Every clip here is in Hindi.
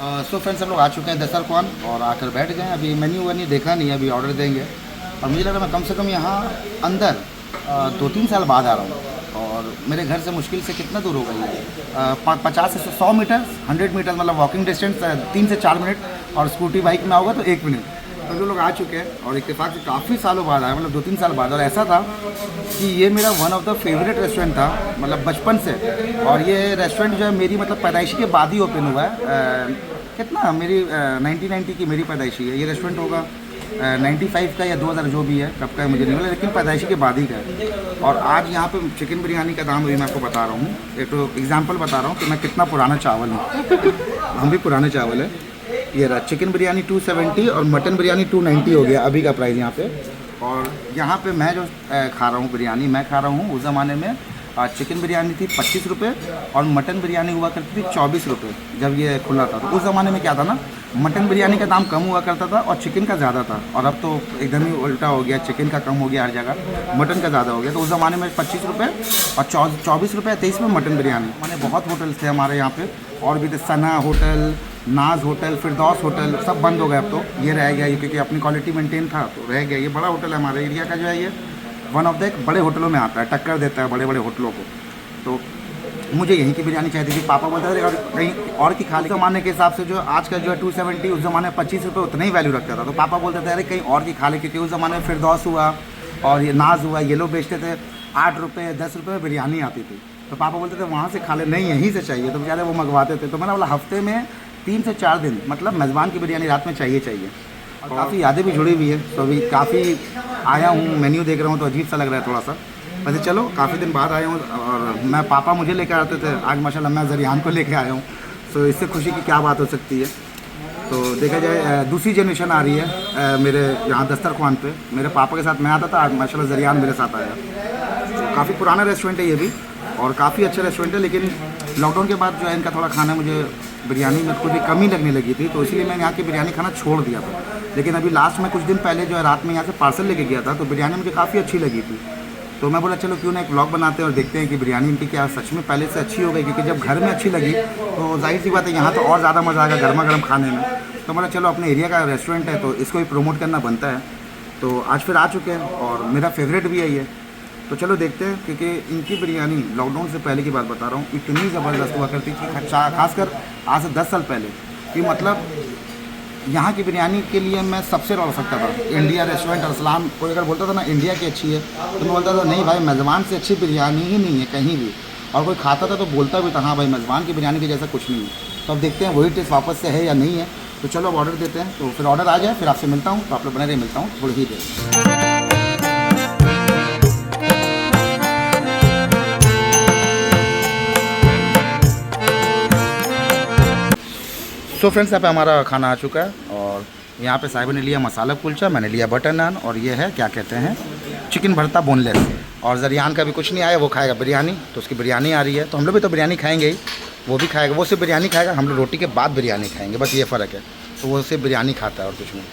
सो फ्रेंड्स हम लोग आ चुके हैं दस्तरख्वान और आकर बैठ गए हैं। अभी मेन्यू वन्यू देखा नहीं है, अभी ऑर्डर देंगे। और मुझे लग रहा है मैं कम से कम यहाँ अंदर 2-3 साल बाद आ रहा हूँ। और मेरे घर से मुश्किल से कितना दूर होगा ये 50 से 100 मीटर, 100 मीटर मतलब वॉकिंग डिस्टेंस 3 से 4 मिनट, और स्कूटी बाइक में होगा तो 1 मिनट। तो जो लोग आ चुके हैं और इत्तेफाक से काफ़ी सालों बाद आए, मतलब 2-3 साल बाद। और ऐसा था कि ये मेरा one of the favourite restaurant था, मतलब बचपन से। और ये रेस्टोरेंट जो है मेरी मतलब पैदाइशी के बाद ही ओपन हुआ है। कितना मेरी 1990 की मेरी पैदाइशी है। ये रेस्टोरेंट होगा 95 का या 2000 जो भी है, कब का है मुझे नहीं मिला, लेकिन पैदाइशी के बाद ही का है। और आज यहाँ पे चिकन बिरयानी का दाम भी मैं आपको बता रहा हूँ। एक तो एग्जांपल बता रहा हूँ कि मैं कितना पुराना चावल हूँ। हम भी पुराने चावल है। ये रहा चिकन बिरयानी 270 और मटन बिरयानी 290 हो गया अभी का प्राइस यहाँ पे। और यहाँ पे मैं जो खा रहा हूँ बिरयानी, मैं खा रहा हूँ, उस ज़माने में चिकन बिरयानी थी 25 रुपये और मटन बिरयानी हुआ करती थी 24 रुपये जब ये खुला था। तो उस ज़माने में क्या था ना, मटन बिरयानी का दाम कम हुआ करता था और चिकन का ज़्यादा था। और अब तो एकदम ही उल्टा हो गया, चिकन का कम हो गया हर जगह, मटन का ज़्यादा हो गया। तो उस ज़माने में 25 रुपये और 24 रुपये 23 में मटन बिरयानी। मैंने बहुत होटल्स थे हमारे यहाँ पे, और भी थे, सना होटल, नाज होटल, फिरदौस होटल, सब बंद हो गए अब तो। ये रह गया ये क्योंकि अपनी क्वालिटी मेंटेन था तो रह गया। ये बड़ा होटल है हमारे एरिया का जो है, ये वन ऑफ द एक बड़े होटलों में आता है, टक्कर देता है बड़े बड़े होटलों को। तो मुझे यहीं की बिरयानी चाहिए थी। पापा बोलते थे और कहीं और की खा ली। ज़माने के हिसाब से जो आज का जो है 270, उस ज़माने में 25 रुपये उतना ही वैल्यू रखता था। तो पापा बोलते थे अरे कहीं और की खा ले, क्योंकि उस ज़माने में फिरदौस हुआ और ये नाज हुआ, ये लोग बेचते थे 8 रुपये 10 रुपये में बिरयानी आती थी। तो पापा बोलते थे वहाँ से खा ले, नहीं यहीं से चाहिए। तो बेचारे वो मंगवाते थे। तो मैंने बोला हफ्ते में 3 से 4 दिन मतलब मेज़बान की बिरयानी रात में चाहिए। और काफ़ी यादें भी जुड़ी हुई है। तो अभी काफ़ी आया हूँ, मेन्यू देख रहा हूँ तो अजीब सा लग रहा है थोड़ा सा। वैसे चलो काफ़ी दिन बाद आया हूँ और मैं पापा मुझे लेकर आते थे, आज माशाल्लाह मैं ज़रियान को लेकर आया हूँ। तो इससे खुशी की क्या बात हो सकती है। तो देखा जाए दूसरी जनरेशन आ रही है मेरे यहाँ दस्तरख्वान पे। मेरे पापा के साथ मैं आता था, आज माशाल्लाह ज़रियान मेरे साथ आया। तो काफ़ी पुराना रेस्टोरेंट है ये भी और काफ़ी अच्छा रेस्टोरेंट है। लेकिन लॉकडाउन के बाद जो है इनका थोड़ा खाना मुझे बिरयानी में थोड़ी कमी लगने लगी थी, तो इसलिए मैंने यहाँ की बिरयानी खाना छोड़ दिया था। लेकिन अभी लास्ट में कुछ दिन पहले जो है रात में यहाँ से पार्सल लेके गया था, तो बिरयानी मुझे काफ़ी अच्छी लगी थी। तो मैं बोला चलो क्यों ना एक व्लॉग बनाते हैं और देखते हैं कि बिरयानी इनकी क्या सच में पहले से अच्छी हो गई। क्योंकि जब घर में अच्छी लगी तो जाहिर सी बात है यहाँ तो और ज़्यादा मज़ा आएगा गर्मा गर्म खाने में। तो बोला चलो अपने एरिया का रेस्टोरेंट है तो इसको भी प्रमोट करना बनता है। तो आज फिर आ चुके हैं और मेरा फेवरेट भी है ये। तो चलो देखते हैं, क्योंकि इनकी बिरयानी लॉकडाउन से पहले की बात बता रहा हूँ, इतनी ज़बरदस्त हुआ करती थी, खासकर आज से 10 साल पहले कि मतलब यहाँ की बिरयानी के लिए मैं सबसे लड़ सकता था। इंडिया रेस्टोरेंट अरसलान कोई अगर बोलता था ना इंडिया की अच्छी है, तो मैं बोलता था नहीं भाई मेज़बान से अच्छी बिरयानी ही नहीं है कहीं भी। और कोई खाता था तो बोलता भी था हाँ भाई मेज़बान की बिरयानी के जैसा कुछ नहीं है। तो अब देखते हैं वही टेस्ट वापस से है या नहीं है। तो चलो अब ऑर्डर देते हैं। तो फिर ऑर्डर आ जाए फिर आपसे मिलता हूँ। तो आप लोग बने रहे, मिलता हूँ थोड़ी ही देर। सो फ्रेंड्स यहाँ पे हमारा खाना आ चुका है और यहाँ पे साहिब ने लिया मसाला कुलचा, मैंने लिया बटर नान, और ये है क्या कहते हैं चिकन भरता बोनलेस। और ज़रियान का भी कुछ नहीं आया, वो खाएगा बिरयानी, तो उसकी बिरयानी आ रही है। तो हम लोग भी तो बिरयानी खाएंगे ही, वो भी खाएगा। वो सिर्फ बिरयानी खाएगा, हम लोग रोटी के बाद बिरयानी खाएंगे, बस ये फ़र्क है। तो वो सिर्फ बिरयानी खाता है और कुछ नहीं।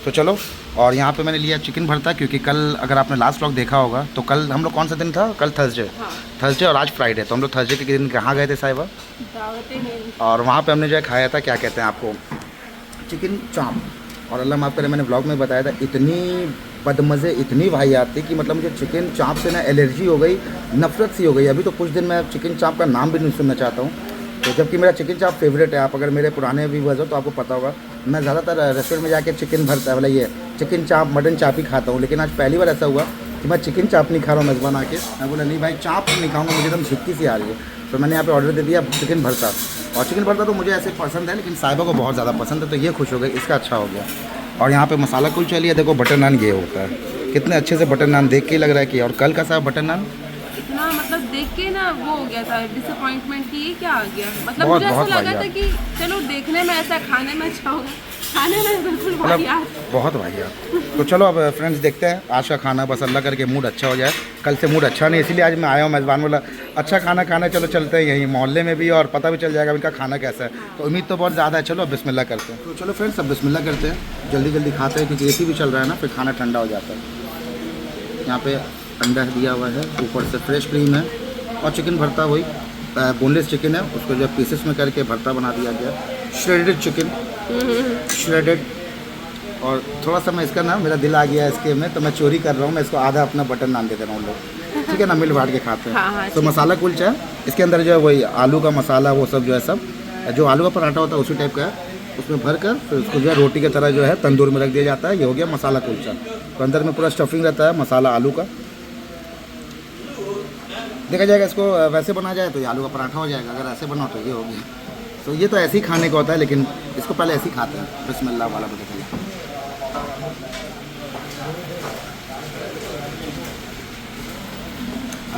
तो चलो, और यहाँ पे मैंने लिया चिकन भरता, क्योंकि कल अगर आपने लास्ट व्लॉग देखा होगा तो कल हम लोग कौन सा दिन था, कल थर्सडे और आज फ्राइडे। तो हम लोग थर्सडे के दिन कहाँ गए थे साहिबा, और वहाँ पे हमने जो है खाया था क्या कहते हैं आपको चिकन चाप। और अल्लाह माफ़ करे मैंने व्लॉग में बताया था, इतनी बदमज़े इतनी वाहियात थी कि मतलब मुझे चिकन चाप से ना एलर्जी हो गई, नफ़रत सी हो गई। अभी तो कुछ दिन मैं चिकन चाप का नाम भी नहीं सुनना चाहता हूँ। तो जबकि मेरा चिकन चाप फेवरेट है। आप अगर मेरे पुराने व्यूअर्स हो तो आपको पता होगा मैं ज़्यादातर रेस्टोरेंट में जाके चिकन भरता वाला ये चिकन चाप मटन चाप ही खाता हूँ। लेकिन आज पहली बार ऐसा हुआ कि मैं चिकन चाप नहीं खा रहा हूँ मेज़बान आके। मैं बोला नहीं भाई चाप नहीं खाऊंगा, मुझे एकदम झिक्की सी आ रही है। तो मैंने यहाँ पे ऑर्डर दे दिया चिकन भरता। और चिकन भरता तो मुझे ऐसे पसंद है, लेकिन साहिबा को बहुत ज़्यादा पसंद है, तो ये खुश हो गई, इसका अच्छा हो गया। और यहाँ पे मसाला कुलचा लिया, देखो बटर नान ये होता है, कितने अच्छे से बटर नान देख के लग रहा है कि। और कल का साहब बटर नान इतना मतलब देख के ना वो हो गया था डिसअपॉइंटमेंट कि ये क्या आ गया। मतलब मुझे ऐसा लगा था कि चलो देखने में ऐसा, खाने में अच्छा होगा, खाने में बिल्कुल बहुत वाहियात। तो चलो अब फ्रेंड्स देखते हैं आज का खाना, बस अल्लाह करके मूड अच्छा हो जाए। कल से मूड अच्छा नहीं, इसीलिए आज मैं आया हूँ। मेज़बान बोला अच्छा खाना खाना, चलो चलते हैं यहीं मोहल्ले में भी और पता भी चल जाएगा इनका खाना कैसा है। तो उम्मीद तो बहुत ज़्यादा है। चलो अब बिस्मिल्लाह करते हैं। तो चलो फ्रेंड्स अब बिस्मिल्लाह करते हैं, जल्दी जल्दी खाते हैं क्योंकि AC भी चल रहा है ना, फिर खाना ठंडा हो जाता है। यहाँ पे अंडा दिया हुआ है, ऊपर से फ्रेश क्रीम है और चिकन भरता वही बोनलेस चिकन है, उसको जब पीसेस में करके भरता बना दिया गया। Shredded chicken, shredded. और थोड़ा सा मैं इसका ना, मेरा दिल आ गया इसके में, तो मैं चोरी कर रहा हूँ, मैं इसको आधा अपना बटर नान दे दे रहा हूँ लोग, ठीक है ना, मिल बांट के खाते हैं। हाँ, तो मसाला कुलचा है, इसके अंदर जो है वही आलू का मसाला, वो सब जो है सब, जो आलू का पराठा होता है उसी टाइप का है, उसमें भर कर फिर उसको जो है रोटी की तरह जो है तंदूर में रख दिया जाता है। ये हो गया मसाला कुलचा। तो अंदर में पूरा स्टफिंग रहता है मसाला आलू का। देखा जाएगा इसको वैसे बना जाए तो ये आलू का पराठा हो जाएगा, अगर ऐसे बनाओ तो ये हो गया। तो ये तो ऐसे ही खाने का होता है, लेकिन इसको पहले ऐसे ही खाते हैं, बिस्मिल्लाह वाला बता।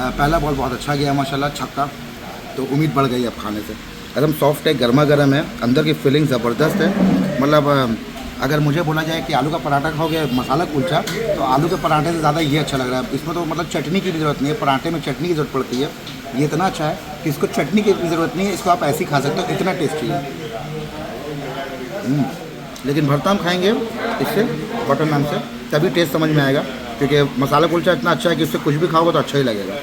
पहला बॉल बहुत अच्छा गया माशाल्लाह, छक्का, तो उम्मीद बढ़ गई अब खाने से। एकदम सॉफ्ट है, गर्मा गर्म है, अंदर की फीलिंग ज़बरदस्त है। मतलब अगर मुझे बोला जाए कि आलू का पराठा खाओगे मसाला कुलचा, तो आलू के पराठे से ज़्यादा ये अच्छा लग रहा है। इसमें तो मतलब चटनी की भी ज़रूरत नहीं है, पराठे में चटनी की ज़रूरत पड़ती है। ये इतना अच्छा है कि इसको चटनी की ज़रूरत नहीं है, इसको आप ऐसे ही खा सकते हो, इतना टेस्टी है। लेकिन भरता हम खाएँगे इससे बटर नान से, तभी टेस्ट समझ में आएगा, क्योंकि मसाला कुलचा इतना अच्छा है कि उससे कुछ भी खाओगे तो अच्छा ही लगेगा।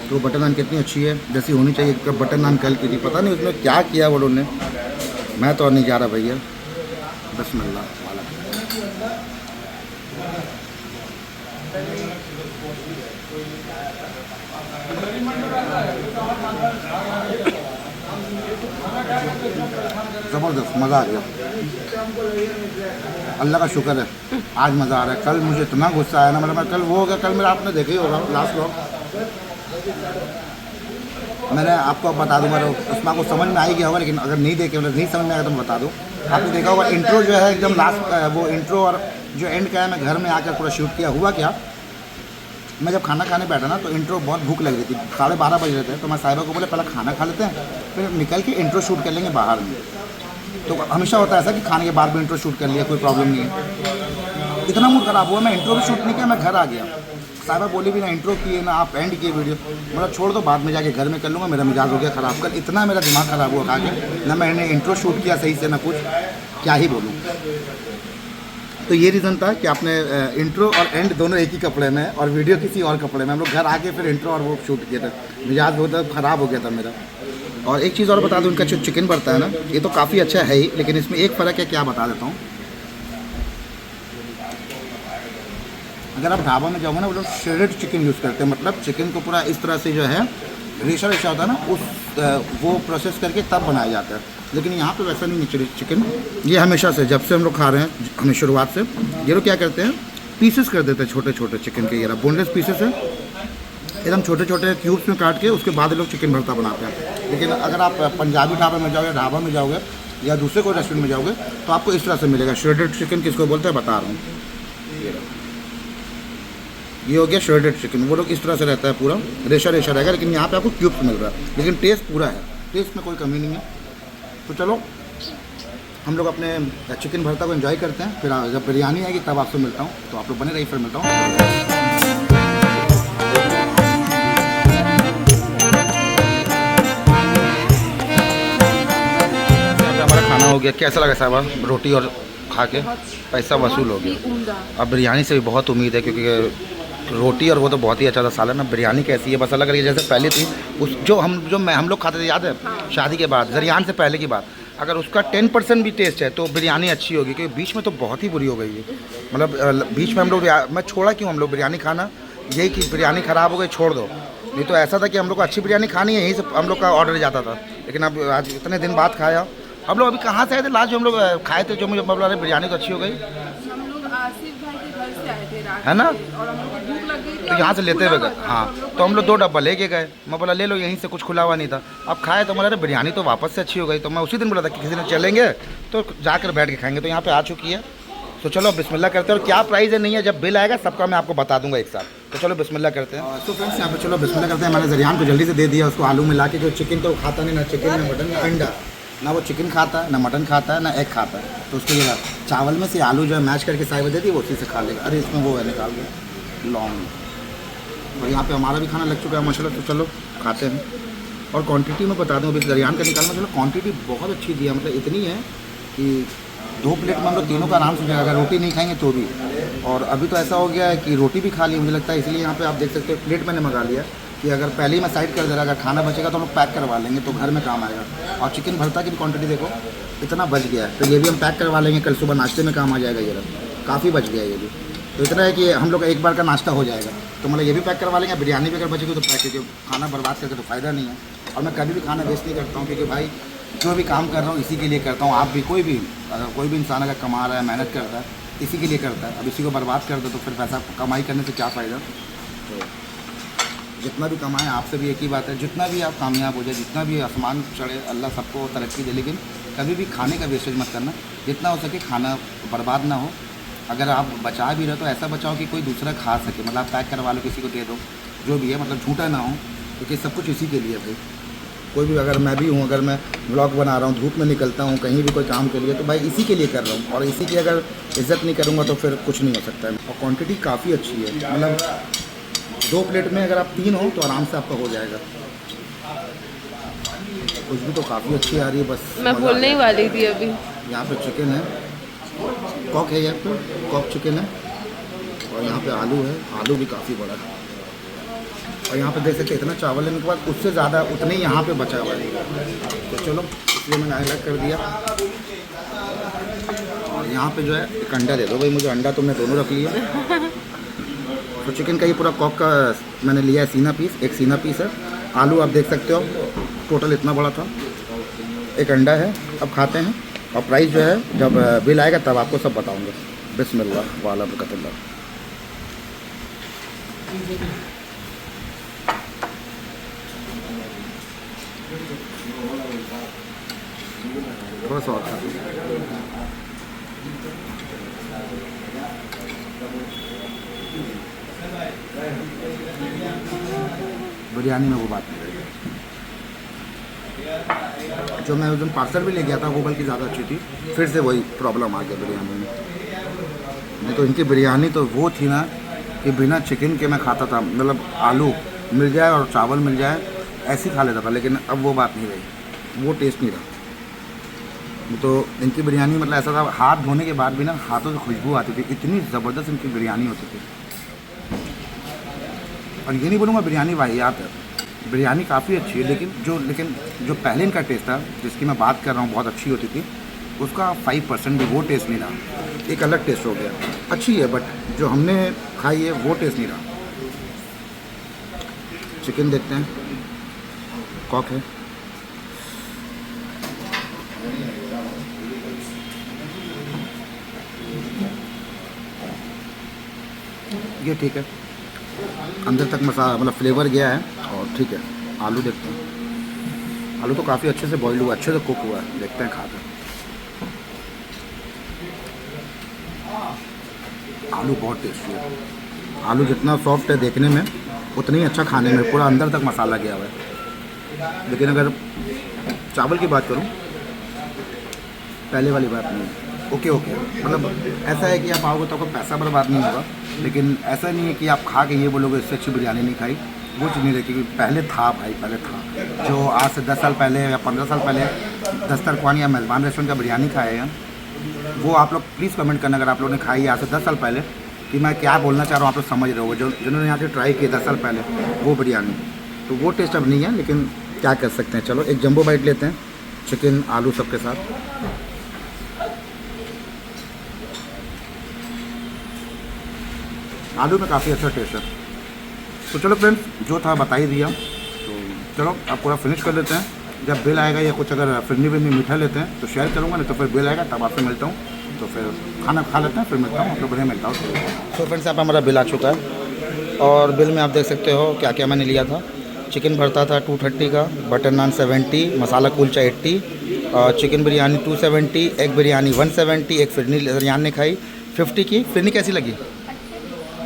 तो बटर नान कितनी अच्छी है, जैसी होनी चाहिए। बटर नान कल की थी, पता नहीं उसमें क्या किया वो लोगों ने, मैं तो नहीं जा रहा भैया। बिस्मिल्लाह वाला। ज़बरदस्त, मज़ा आ गया, अल्लाह का शुक्र है, आज मज़ा आ रहा है। कल मुझे इतना गुस्सा आया ना, मतलब मैं कल वो हो गया, कल मेरा आपने देखा ही होगा लास्ट व्लॉग, मैंने आपको बता दूंगा, उसमें आपको समझ में आ ही गया होगा, लेकिन अगर नहीं देखे, मतलब नहीं समझ में आया तो मैं बता दूँ। आपने देखा होगा इंट्रो जो है एकदम लास्ट, वो इंट्रो और जो एंड का है, मैं घर में आकर पूरा शूट किया। हुआ क्या, मैं जब खाना खाने बैठा ना, तो इंट्रो बहुत भूख लग रही थी, 12:30 बज रहे थे, तो मैं साहिबा को बोले पहले खाना खा लेते हैं, फिर निकल के इंट्रो शूट कर लेंगे बाहर में। तो हमेशा होता है ऐसा कि खाने के बाद भी इंट्रो शूट कर लिया, कोई प्रॉब्लम नहीं है। इतना मूड ख़राब हुआ, मैं इंट्रो भी शूट नहीं किया, मैं घर आ गया। साहिबा बोली भी ना इंट्रो किए ना आप एंड किए वीडियो, मतलब छोड़ दो, बाद में जाके घर में कर लूँगा। मेरा मिजाज हो गया ख़राब, कल इतना मेरा दिमाग ख़राब हुआ खा के, ना मैंने इंट्रो शूट किया सही से ना कुछ, क्या ही बोलूँ। तो ये रीज़न था कि आपने इंट्रो और एंड दोनों एक ही कपड़े में और वीडियो किसी और कपड़े में, हम लोग घर आके फिर इंट्रो और वो शूट किए थे। मिजाज बहुत ख़राब हो गया था मेरा। और एक चीज़ और बता दूँ, उनका जो चिकन पड़ता है ना, ये तो काफ़ी अच्छा है ही, लेकिन इसमें एक फ़र्क है, क्या बता देता हूँ। अगर आप ढाबा में जाओगे ना, वो लोग श्रेडेड चिकन यूज़ करते हैं, मतलब चिकन को पूरा इस तरह से जो है रेशा रेशा होता है ना, उस वो प्रोसेस करके तब बनाया जाता है। लेकिन यहाँ पे वैसा नहीं है चिकन। ये हमेशा से, जब से हम लोग खा रहे हैं, हमें शुरुआत से, ये लोग क्या करते हैं, पीसेस कर देते हैं छोटे छोटे चिकन के। ये रहा बोनलेस पीसेस है, एकदम छोटे छोटे क्यूब्स में काट के, उसके बाद लोग चिकन भरता बनाते हैं। लेकिन अगर आप पंजाबी ढाबे में जाओगे, ढाबा में जाओगे या दूसरे कोई रेस्टोरेंट में जाओगे, तो आपको इस तरह से मिलेगा। श्रेडेड चिकन किसको बोलते हैं बता रहा हूँ, ये हो गया श्रेडेड चिकन। वो लोग इस तरह से रहता है, पूरा रेशा रेशा रहेगा, लेकिन यहाँ पे आपको क्यूब्स मिल रहा है, लेकिन टेस्ट पूरा है, टेस्ट में कोई कमी नहीं है। तो चलो हम लोग अपने चिकन भरता को एंजॉय करते हैं, फिर जब बिरयानी आएगी तब आपसे मिलता हूँ। तो आप लोग बने रहिए, फिर मिलता हूँ। हमारा खाना हो गया, कैसा लगा साहब? रोटी और खा के पैसा वसूल हो गया। अब बिरयानी से भी बहुत उम्मीद है, क्योंकि रोटी और वो तो बहुत ही अच्छा था। सालन अब बिरयानी कैसी है, बस अलग अलग जैसे पहले थी, उस जो हम लोग खाते थे, याद है शादी के बाद, जरियान से पहले की बात, अगर उसका 10% भी टेस्ट है तो बिरयानी अच्छी होगी, क्योंकि बीच में तो बहुत ही बुरी हो गई है। मतलब बीच में हम लोग, मैं छोड़ा क्यों हम लोग बिरयानी खाना, यही कि बिरयानी ख़राब हो गई छोड़ दो। नहीं तो ऐसा था कि हम लोग को अच्छी बिरयानी खानी है, यहीं से हम लोग का ऑर्डर जाता था। लेकिन अब आज इतने दिन बाद खाया, हम लोग अभी कहाँ से आए थे लास्ट, जो हम लोग खाए थे, जो मुझे मतलब बिरयानी तो अच्छी हो गई, हम लोग आसिफ भाई के घर से आए थे रात है ना, और हम लोग को भूख लग गई थी, तो यहाँ से लेते हुए गए। हाँ, तो हम लोग 2 डब्बा लेके गए, मैं बोला ले लो, यहीं से कुछ खुला हुआ नहीं था। अब खाए तो बोला बिरयानी तो वापस से अच्छी हो गई, तो मैं उसी दिन बोला था कि किसी दिन चलेंगे तो जाकर बैठ के खाएंगे। तो यहाँ पे आ चुकी है, तो चलो बिस्मिल्लाह करते हैं। और क्या प्राइस है नहीं है, जब बिल आएगा सबका मैं आपको बता दूंगा एक साथ। तो चलो बिस्मिल्लाह करते हैं। तो फ्रेंड्स यहाँ पे चलो बिस्मिल्लाह करते हैं। मैंने जरियान को जल्दी से दे दिया, उसको आलू मिला के, जो चिकन तो खाता नहीं, ना चिकन ना मटन ना अंडा, ना वो चिकन खाता है, ना मटन खाता है, ना एग खाता है। तो उसके लिए चावल में से आलू जो है मैश करके साइड में दे दी, वो उसी से खा लेगा। अरे इसमें वो है, निकाल दो लॉन्ग। और यहाँ पे हमारा भी खाना लग चुका है माशाल्लाह। तो चलो खाते हैं। और क्वांटिटी में बता दूँ, अभी जरियान का निकालना, चलो क्वांटिटी बहुत अच्छी दी है, मतलब इतनी है कि 2 प्लेट में हम लोग तीनों का आराम से, अगर रोटी नहीं खाएंगे तो भी। और अभी तो ऐसा हो गया है कि रोटी भी खा ली मुझे लगता है, इसलिए यहाँ पे आप देख सकते हो प्लेट मैंने मंगा लिया। कि अगर पहले ही मैं साइड कर दे रहा, अगर खाना बचेगा तो हम लोग पैक करवा लेंगे तो घर में काम आएगा। और चिकन भरता की भी क्वांटिटी देखो इतना बच गया है, तो ये भी हम पैक करवा लेंगे, कल सुबह नाश्ते में काम आ जाएगा। ये काफ़ी बच गया ये भी, तो इतना है कि हम लोग का एक बार का नाश्ता हो जाएगा। तो मतलब ये भी पैक करवा लेंगे, बिरयानी भी अगर बचेगी तो पैक, क्योंकि खाना बर्बाद करके तो फ़ायदा नहीं है। और मैं कभी भी खाना वेस्ट नहीं करता हूँ, क्योंकि भाई जो भी काम कर रहा हूँ इसी के लिए करता हूँ। आप भी कोई भी इंसान अगर कमा रहा है, मेहनत करता है, इसी के लिए करता है। अब इसी को बर्बाद कर दो तो फिर पैसा कमाई करने से क्या फ़ायदा। तो जितना भी कमाएं, आपसे भी एक ही बात है, जितना भी आप कामयाब हो जाए, जितना भी आसमान चढ़े, अल्लाह सबको तरक्की दे, लेकिन कभी भी खाने का वेस्टेज मत करना। जितना हो सके खाना बर्बाद ना हो। अगर आप बचा भी रहे तो ऐसा बचाओ कि कोई दूसरा खा सके, मतलब पैक करवा लो, किसी को दे दो, जो भी है, मतलब झूठा ना हो, क्योंकि सब कुछ इसी के लिए भाई। कोई भी, अगर मैं भी हूँ, अगर मैं व्लॉग बना रहा हूँ, धूप में निकलता हूँ, कहीं भी कोई काम के लिए, तो भाई इसी के लिए कर रहा हूँ। और इसी की अगर इज़्ज़त नहीं करूँगा तो फिर कुछ नहीं हो सकता है। और क्वांटिटी काफ़ी अच्छी है, मतलब 2 प्लेट में अगर आप 3 हो तो आराम से आपका हो जाएगा। खुशबू तो काफ़ी अच्छी आ रही है, बस मैं बोलने ही वाली थी अभी। यहाँ पे चिकन है, कॉक है, यहाँ पे कॉक चिकन है, और यहाँ पे आलू है, आलू भी काफ़ी बड़ा है। और यहाँ पे देख सकते इतना चावल लेने के बाद उससे ज़्यादा उतने ही यहाँ पे बचा हुआ है। तो चलो, इसलिए मैंने अलग कर दिया। और यहाँ पे जो है एक अंडा दे दो भाई मुझे, अंडा तुमने दोनों रख लिया। तो चिकन का ये पूरा कॉक का मैंने लिया है सीना पीस, एक सीना पीस है। आलू आप देख सकते हो टोटल इतना बड़ा था, एक अंडा है। अब खाते हैं, और प्राइस जो है जब बिल आएगा तब आपको सब बताऊंगा। बिस्मिल्लाह वाला बरकतुल्लाह। थोड़ा सा और खाते हैं। बिरयानी में वो बात नहीं रही। जो मैं उस दिन पार्सल भी ले गया था वो बल्कि ज़्यादा अच्छी थी, फिर से वही प्रॉब्लम आ गया बिरयानी में। नहीं तो इनकी बिरयानी तो वो थी ना कि बिना चिकन के मैं खाता था, मतलब आलू मिल जाए और चावल मिल जाए ऐसे ही खा लेता था। लेकिन अब वो बात नहीं रही, वो टेस्ट नहीं रहा। तो इनकी बिरयानी मतलब ऐसा था, हाथ धोने के बाद भी ना हाथों से खुशबू आती थी, इतनी ज़बरदस्त इनकी बिरयानी होती थी। और ये नहीं बोलूँगा बिरयानी वाहियात है, बिरयानी काफ़ी अच्छी है, लेकिन जो पहले इनका टेस्ट था, जिसकी मैं बात कर रहा हूँ बहुत अच्छी होती थी, उसका 5% भी वो टेस्ट नहीं रहा। एक अलग टेस्ट हो गया। अच्छी है बट जो हमने खाई है वो टेस्ट नहीं रहा। चिकन देखते हैं, कॉक है, ये ठीक है, अंदर तक मसाला मतलब फ्लेवर गया है, और ठीक है। आलू देखते हैं, आलू तो काफ़ी अच्छे से बॉइल्ड हुआ, अच्छे से कुक हुआ है, देखते हैं खाकर। आलू बहुत टेस्टी है, आलू जितना सॉफ्ट है देखने में उतना ही अच्छा खाने में, पूरा अंदर तक मसाला गया हुआ है। लेकिन अगर चावल की बात करूं, पहले वाली बात नहीं है। ओके, मतलब ऐसा है कि आप आओगे तो आपको पैसा बर्बाद नहीं होगा, लेकिन ऐसा नहीं है कि आप खा के ये बोलोगे इससे अच्छी बिरयानी नहीं खाई, वो चीज़ नहीं रही। क्योंकि पहले था भाई, पहले था। जो आज से 10 साल पहले या 15 साल पहले दस्तरख्वान या मेज़बान रेस्टोरेंट का बिरयानी खाया है, वो आप लोग प्लीज़ कमेंट करना अगर आप लोगों ने खाई आज से 10 साल पहले, कि मैं क्या बोलना चाह रहा हूँ आप लोग समझ रहे हो। जिन्होंने यहाँ से ट्राई किया 10 साल पहले वो बिरयानी, तो वो टेस्ट अब नहीं है, लेकिन क्या कर सकते हैं। चलो एक जंबो बाइट लेते हैं, चिकन आलू सबके साथ। आलू में काफ़ी अच्छा टेस्ट है। तो चलो फ्रेंड्स, जो था बता ही दिया, तो चलो अब पूरा फिनिश कर लेते हैं। जब बिल आएगा या कुछ अगर फिरनी विरनी मीठा लेते हैं तो शेयर करूँगा, नहीं तो फिर बिल आएगा तब आपसे मिलता हूँ। तो फिर खाना खा लेते हैं, फिर मिलता हूँ, आप लोग मिलता हूँ। तो फ्रेंड्स यहाँ पर हमारा बिल आ चुका है, और बिल में आप देख सकते हो क्या क्या मैंने लिया था। चिकन भरता था 230 का, बटर नान 70, मसाला कुलचा 80, और चिकन बिरयानी 270, एग बिरयानी 170, एक फिरनी रियान ने खाई 50 की। फिरनी कैसी लगी?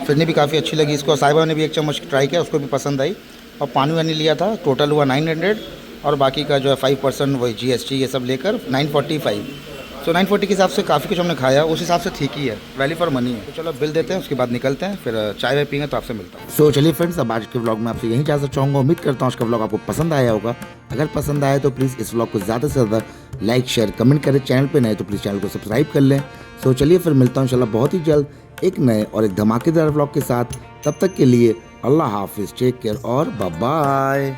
फिरनी भी काफ़ी अच्छी लगी इसको। साहिबा ने भी एक चम्मच ट्राई किया, उसको भी पसंद आई। और पानी वानी लिया था, टोटल हुआ 900, और बाकी का जो है 5% वही GST ये सब लेकर 945। तो 940 के हिसाब से काफ़ी कुछ हमने खाया, उस हिसाब से ठीक ही है, वैल्यू फॉर मनी है। तो चलो बिल देते हैं, उसके बाद निकलते हैं, फिर चाय वाय पीएंगे तो आपसे मिलता हूँ। सो चलिए फ्रेंड्स, अब आज के व्लॉग में आपसे यही इजाज़त चाहूँगा। उम्मीद करता हूँ आज का व्लॉग आपको पसंद आया होगा। अगर पसंद आया तो प्लीज़ इस व्लॉग को ज़्यादा से ज़्यादा लाइक शेयर कमेंट करें। चैनल पर नए तो प्लीज़ चैनल को सब्सक्राइब कर लें। सो चलिए फिर मिलता हूँ इंशाल्लाह बहुत ही जल्द एक नए और एक धमाकेदार व्लॉग के साथ। तब तक के लिए अल्लाह हाफिज़, टेक केयर और बाय बाय।